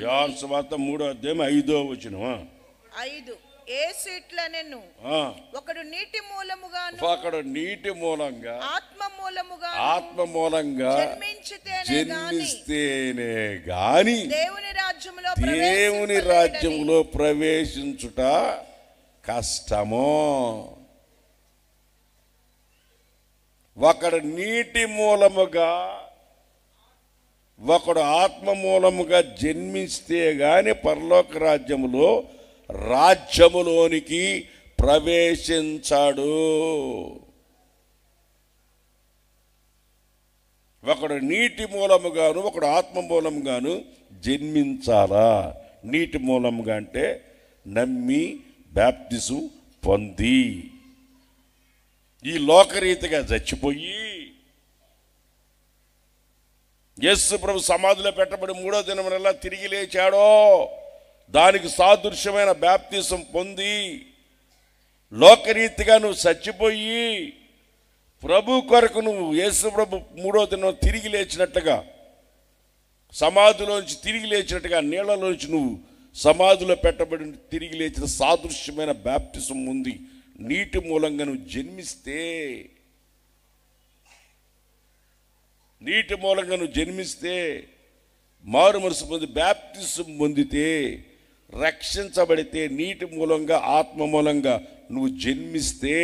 యోహాను సువార్త 3:5 5 యేసు ఇట్లా నేను ఒకడు నీటి మూలముగా ఆత్మ మూలంగా జన్మిస్తేనే గాని దేవుని రాజ్యంలో ప్రవేశించుట కష్టమో. ఒకడు నీటి మూలముగా ఒకడు ఆత్మ మూలముగా జన్మిస్తే గాని పరలోక రాజ్యములోనికి ప్రవేశించాడు. ఒకడు నీటి మూలముగాను ఒకడు ఆత్మ మూలముగాను జన్మించాలా. నీటి మూలముగా అంటే నమ్మి బాప్తిసం పొంది ఈ లోకరీతిగా చచ్చిపోయి యేసు ప్రభు సమాధిలో పెట్టబడి 3వ దినం ఎలా తిరిగి లేచాడో దానికి సాదృశ్యమైన బాప్తిసం పొంది లోకరీతిగా నువ్వు చచ్చిపోయి ప్రభు కొరకు నువ్వు యేసు ప్రభు 3వ దినం తిరిగి లేచినట్లుగా సమాధిలోంచి తిరిగి లేచినట్టుగా నీళ్లలోంచి నువ్వు సమాధిలో పెట్టబడి తిరిగి లేచిన సాదృశ్యమైన బాప్తిసం ఉంది. నీటి మూలంగా నువ్వు జన్మిస్తే మారు మనసు పొంది బాప్తిసం పొందితే రక్షించబడితే నీటి మూలంగా ఆత్మ మూలంగా నువ్వు జన్మిస్తే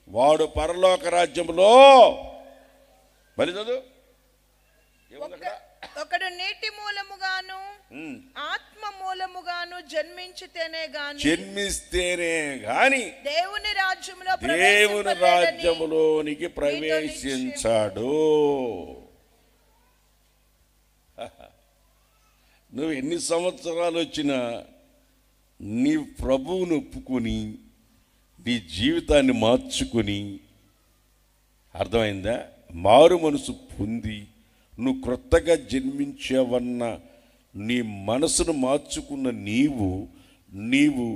వాడు పరలోక రాజ్యంలో మరి చదువు ఒకడు నీటి మూలముగాను ఆత్మ మూలముగాను జన్మిస్తేనే గాని దేవుని రాజ్యములోనికి ప్రవేశించాడు. నువ్వు ఎన్ని సంవత్సరాలు వచ్చినా నీ ప్రభువును ఒప్పుకొని నీ జీవితాన్ని మార్చుకొని, అర్థమైందా, మారు మనసు పొంది నువ్వు క్రొత్తగా జన్మించావన్న నీ మనసును మార్చుకున్న నీవు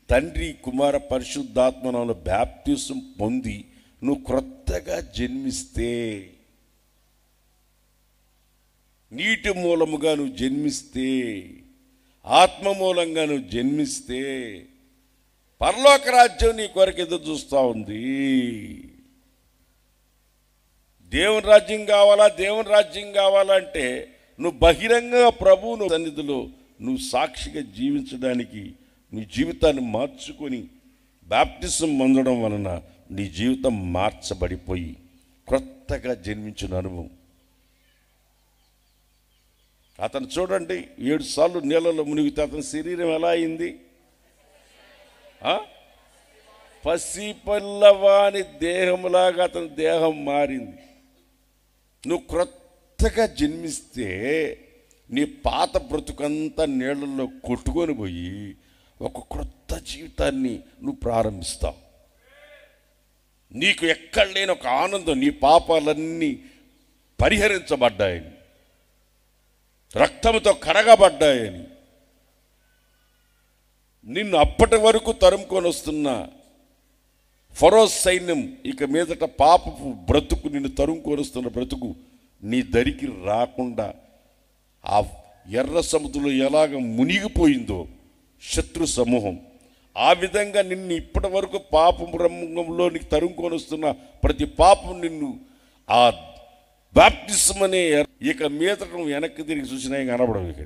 తండ్రి కుమార పరిశుద్ధాత్మనామములో బాప్తిసం పొంది నువ్వు క్రొత్తగా జన్మిస్తే, నీటి మూలముగా నువ్వు జన్మిస్తే, ఆత్మ మూలంగా నువ్వు జన్మిస్తే పరలోక రాజ్యం నీ కొరకు ఎదురు చూస్తూ ఉంది. దేవుని రాజ్యం కావాలంటే నువ్వు బహిరంగ ప్రభువును సన్నిధిలో నువ్వు సాక్షిగా జీవించడానికి నీ జీవితాన్ని మార్చుకొని బాప్తిసం పొందడం వలన నీ జీవితం మార్చబడిపోయి క్రొత్తగా జన్మించిన అనుభవం. అతను చూడండి 7 సార్లు నీళ్ళలో మునిగితే అతని శరీరం ఎలా అయింది? పసిపిల్లవాని దేహంలాగా అతని దేహం మారింది. నువ్వు క్రొత్తగా జన్మిస్తే నీ పాత బ్రతుకంతా నీళ్ళల్లో కొట్టుకొని పోయి ఒక క్రొత్త జీవితాన్ని నువ్వు ప్రారంభిస్తావు. నీకు ఎక్కడ లేని ఒక ఆనందం, నీ పాపాలన్నీ పరిహరించబడ్డాయని, రక్తంతో కడగబడ్డాయని, నిన్ను అప్పటి వరకు తరుముకొని వస్తున్న ఫరో సైన్యం ఇక మీదట పాపపు బ్రతుకు, నిన్ను తరుముకొని వస్తున్న బ్రతుకు నీ దరికి రాకుండా ఆ ఎర్ర సముద్రంలో ఎలాగ మునిగిపోయిందో శత్రు సమూహం, ఆ విధంగా నిన్ను ఇప్పటి వరకు పాపం రంగంలో నీకు తరుముకొని వస్తున్న ప్రతి పాపం నిన్ను ఆ బాప్టిజం అనే ఇక మీదట నువ్వు వెనక్కి తిరిగి చూసినా కనబడవు. ఇక